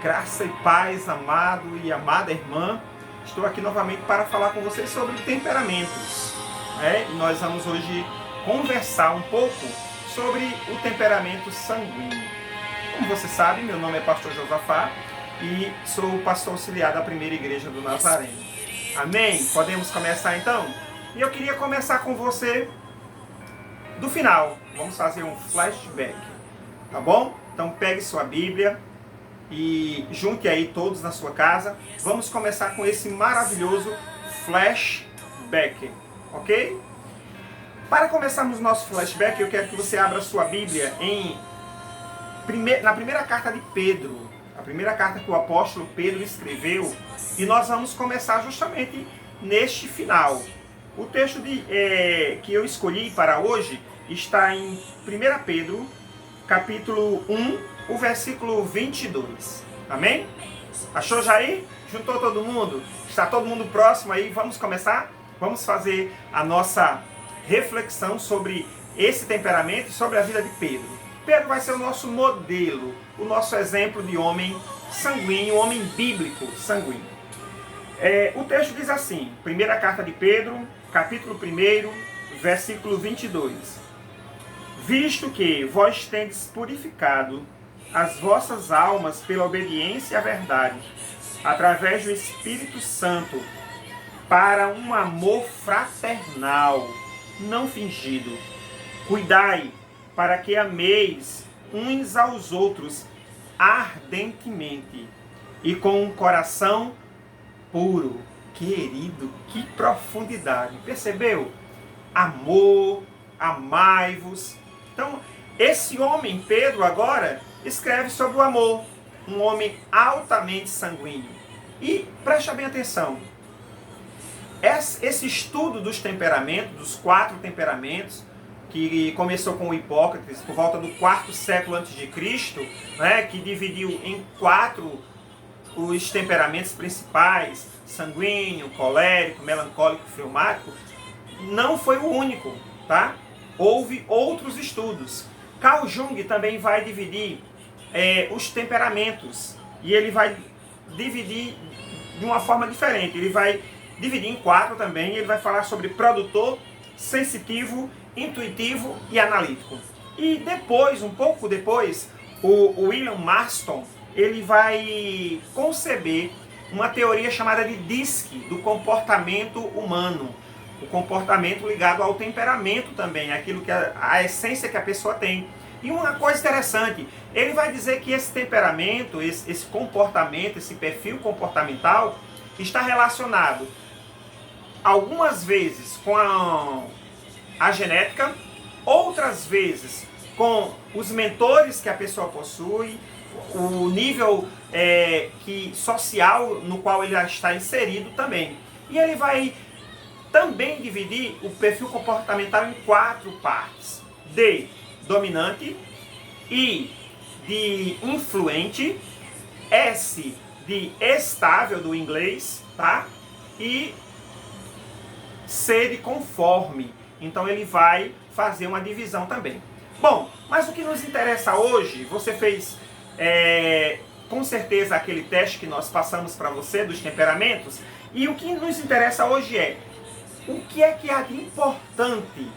Graça e paz, amado e amada irmã. Estou aqui novamente para falar com vocês sobre temperamentos. E nós vamos hoje conversar um pouco sobre o temperamento sanguíneo. Como você sabe, meu nome é Pastor Josafá e sou o pastor auxiliar da Primeira Igreja do Nazareno. Amém? Podemos começar então? E eu queria começar com você do final. Vamos fazer um flashback, tá bom? Então pegue sua Bíblia e junte aí todos na sua casa. Vamos começar com esse maravilhoso flashback, ok? Para começarmos nosso flashback, eu quero que você abra sua Bíblia na primeira carta de Pedro, a primeira carta que o apóstolo Pedro escreveu, e nós vamos começar justamente neste final. O texto que eu escolhi para hoje está em 1 Pedro, capítulo 1, o versículo 22. Amém? Achou já aí? Juntou todo mundo? Está todo mundo próximo aí? Vamos começar? Vamos fazer a nossa reflexão sobre esse temperamento e sobre a vida de Pedro. Pedro vai ser o nosso modelo, o nosso exemplo de homem sanguíneo, homem bíblico sanguíneo. O texto diz assim, primeira carta de Pedro, capítulo 1, versículo 22. Visto que vós tendes purificado as vossas almas pela obediência à verdade, através do Espírito Santo, para um amor fraternal, não fingido. Cuidai para que ameis uns aos outros ardentemente e com um coração puro. Querido, que profundidade! Percebeu? Amor, amai-vos. Então, esse homem, Pedro, agora escreve sobre o amor, um homem altamente sanguíneo. E preste bem atenção, esse estudo dos temperamentos, dos 4 temperamentos, que começou com o Hipócrates por volta do 4º século a.C., né, que dividiu em 4 os temperamentos principais, sanguíneo, colérico, melancólico e fleumático, não foi o único, tá? Houve outros estudos. Carl Jung também vai dividir os temperamentos, e ele vai dividir de uma forma diferente. Ele vai dividir em 4 também, e ele vai falar sobre produtor, sensitivo, intuitivo e analítico. E depois, um pouco depois, o William Marston, ele vai conceber uma teoria chamada de DISC, do comportamento humano. O comportamento ligado ao temperamento também, aquilo que a essência que a pessoa tem. E uma coisa interessante, ele vai dizer que esse temperamento, esse comportamento, esse perfil comportamental está relacionado algumas vezes com a genética, outras vezes com os mentores que a pessoa possui, o nível social no qual ele está inserido também. E ele vai também dividir o perfil comportamental em 4 partes: de dominante, I de influente, S de estável do inglês, tá? E C de conforme. Então ele vai fazer uma divisão também. Bom, mas o que nos interessa hoje, você fez com certeza aquele teste que nós passamos para você dos temperamentos, e o que nos interessa hoje é o que há de importante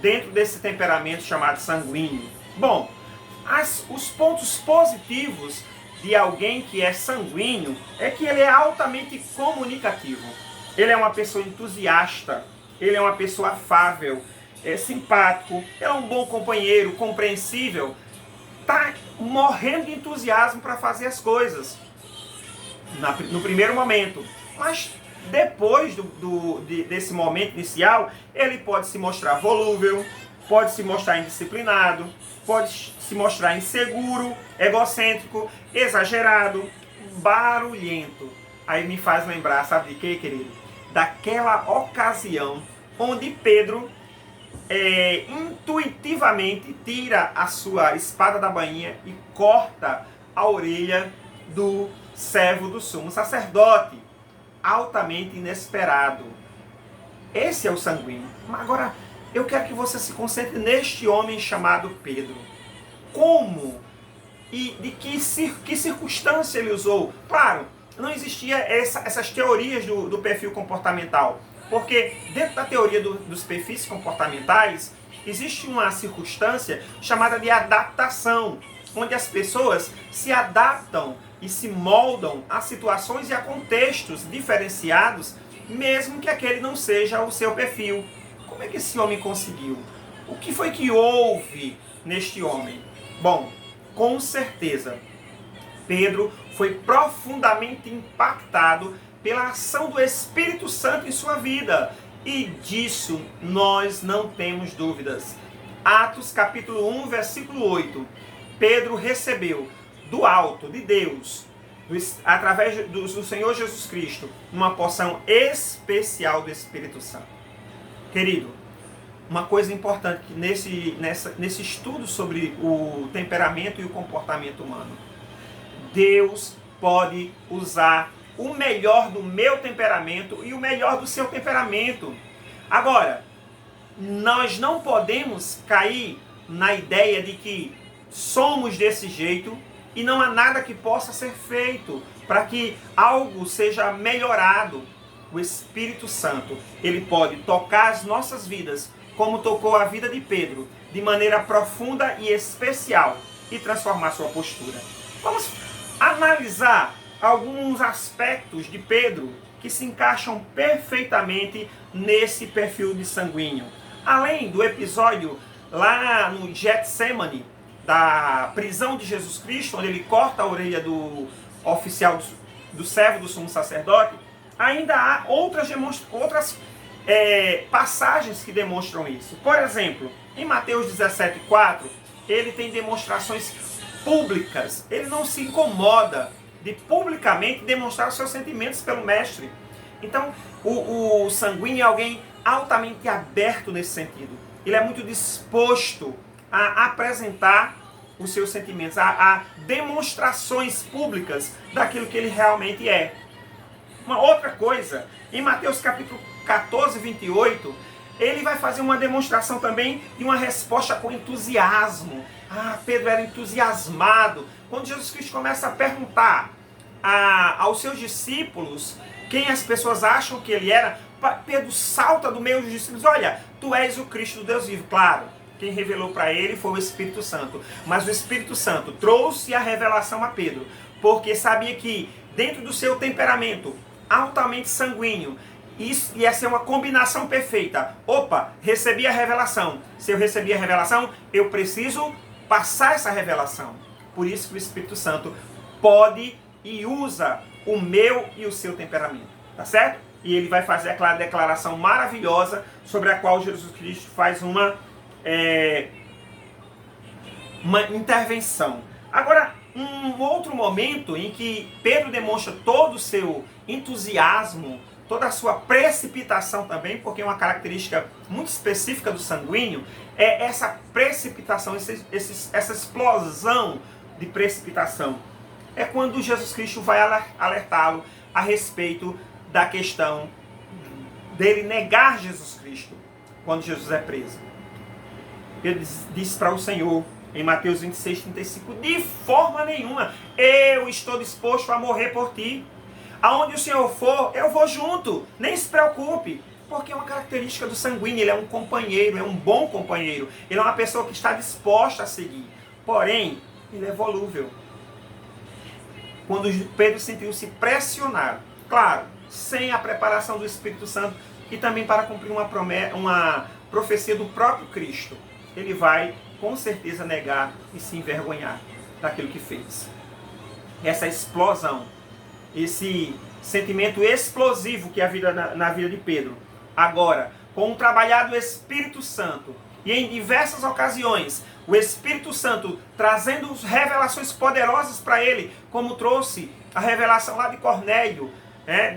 dentro desse temperamento chamado sanguíneo. Bom, os pontos positivos de alguém que é sanguíneo é que ele é altamente comunicativo. Ele é uma pessoa entusiasta, ele é uma pessoa afável, simpático, é um bom companheiro, compreensível, está morrendo de entusiasmo para fazer as coisas no primeiro momento. Mas depois desse momento inicial, ele pode se mostrar volúvel, pode se mostrar indisciplinado, pode se mostrar inseguro, egocêntrico, exagerado, barulhento. Aí me faz lembrar, sabe de quê, querido? Daquela ocasião onde Pedro intuitivamente tira a sua espada da bainha e corta a orelha do servo do sumo sacerdote. Altamente inesperado. Esse é o sanguíneo. Mas agora, eu quero que você se concentre neste homem chamado Pedro. Como e de que circunstância ele usou. Claro, não existia essas teorias do perfil comportamental, porque dentro da teoria dos perfis comportamentais, existe uma circunstância chamada de adaptação, onde as pessoas se adaptam e se moldam a situações e a contextos diferenciados, mesmo que aquele não seja o seu perfil. Como é que esse homem conseguiu? O que foi que houve neste homem? Bom, com certeza, Pedro foi profundamente impactado pela ação do Espírito Santo em sua vida. E disso nós não temos dúvidas. Atos capítulo 1, versículo 8. Pedro recebeu do alto, de Deus, através do Senhor Jesus Cristo, uma porção especial do Espírito Santo. Querido, uma coisa importante que nesse estudo sobre o temperamento e o comportamento humano, Deus pode usar o melhor do meu temperamento e o melhor do seu temperamento. Agora, nós não podemos cair na ideia de que somos desse jeito e não há nada que possa ser feito para que algo seja melhorado. O Espírito Santo, ele pode tocar as nossas vidas, como tocou a vida de Pedro, de maneira profunda e especial, e transformar sua postura. Vamos analisar alguns aspectos de Pedro que se encaixam perfeitamente nesse perfil de sanguíneo. Além do episódio lá no Getsemane, da prisão de Jesus Cristo, onde ele corta a orelha do oficial, do servo do sumo sacerdote, ainda há outras passagens que demonstram isso. Por exemplo, em Mateus 17,4, ele tem demonstrações públicas. Ele não se incomoda de publicamente demonstrar os seus sentimentos pelo mestre. Então, o sanguíneo é alguém altamente aberto nesse sentido. Ele é muito disposto a apresentar os seus sentimentos, a demonstrações públicas daquilo que ele realmente é. Uma outra coisa, em Mateus capítulo 14, 28, ele vai fazer uma demonstração também de uma resposta com entusiasmo. Pedro era entusiasmado. Quando Jesus Cristo começa a perguntar aos seus discípulos quem as pessoas acham que ele era, Pedro salta do meio dos discípulos: olha, tu és o Cristo do Deus vivo. Claro, quem revelou para ele foi o Espírito Santo. Mas o Espírito Santo trouxe a revelação a Pedro, porque sabia que dentro do seu temperamento altamente sanguíneo, isso ia ser uma combinação perfeita. Opa, recebi a revelação. Se eu recebi a revelação, eu preciso passar essa revelação. Por isso que o Espírito Santo pode e usa o meu e o seu temperamento. Tá certo? E ele vai fazer aquela declaração maravilhosa sobre a qual Jesus Cristo faz uma intervenção. Agora, um outro momento em que Pedro demonstra todo o seu entusiasmo, toda a sua precipitação também, porque é uma característica muito específica do sanguíneo, é essa precipitação, essa explosão de precipitação. É quando Jesus Cristo vai alertá-lo a respeito da questão dele negar Jesus Cristo, quando Jesus é preso. Ele disse para o Senhor, em Mateus 26, 35, de forma nenhuma, eu estou disposto a morrer por ti. Aonde o Senhor for, eu vou junto, nem se preocupe. Porque é uma característica do sanguíneo, ele é um companheiro, é um bom companheiro. Ele é uma pessoa que está disposta a seguir. Porém, ele é volúvel. Quando Pedro sentiu-se pressionado, claro, sem a preparação do Espírito Santo, e também para cumprir uma profecia do próprio Cristo, ele vai com certeza negar e se envergonhar daquilo que fez. Essa explosão, esse sentimento explosivo que havia na vida de Pedro, agora, com o trabalhar do Espírito Santo, e em diversas ocasiões, o Espírito Santo trazendo revelações poderosas para ele, como trouxe a revelação lá de Cornélio,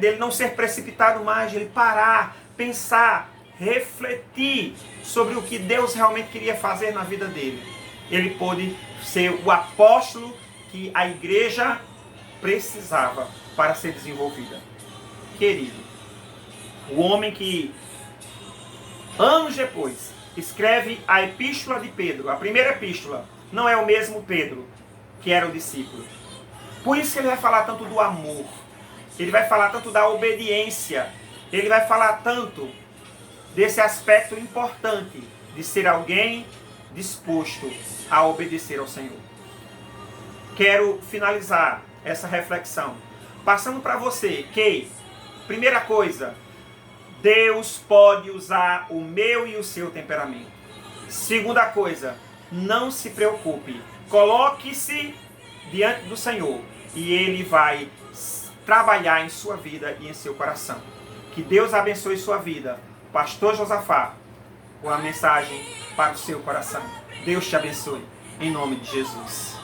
dele não ser precipitado mais, de ele parar, pensar, refletir sobre o que Deus realmente queria fazer na vida dele. Ele pôde ser o apóstolo que a igreja precisava para ser desenvolvida. Querido, o homem que anos depois escreve a epístola de Pedro, a primeira epístola, não é o mesmo Pedro que era o discípulo. Por isso que ele vai falar tanto do amor, ele vai falar tanto da obediência, ele vai falar tanto desse aspecto importante de ser alguém disposto a obedecer ao Senhor. Quero finalizar essa reflexão passando para você que, primeira coisa, Deus pode usar o meu e o seu temperamento. Segunda coisa, não se preocupe, coloque-se diante do Senhor e Ele vai trabalhar em sua vida e em seu coração. Que Deus abençoe sua vida. Pastor Josafá, com a mensagem para o seu coração. Deus te abençoe, em nome de Jesus.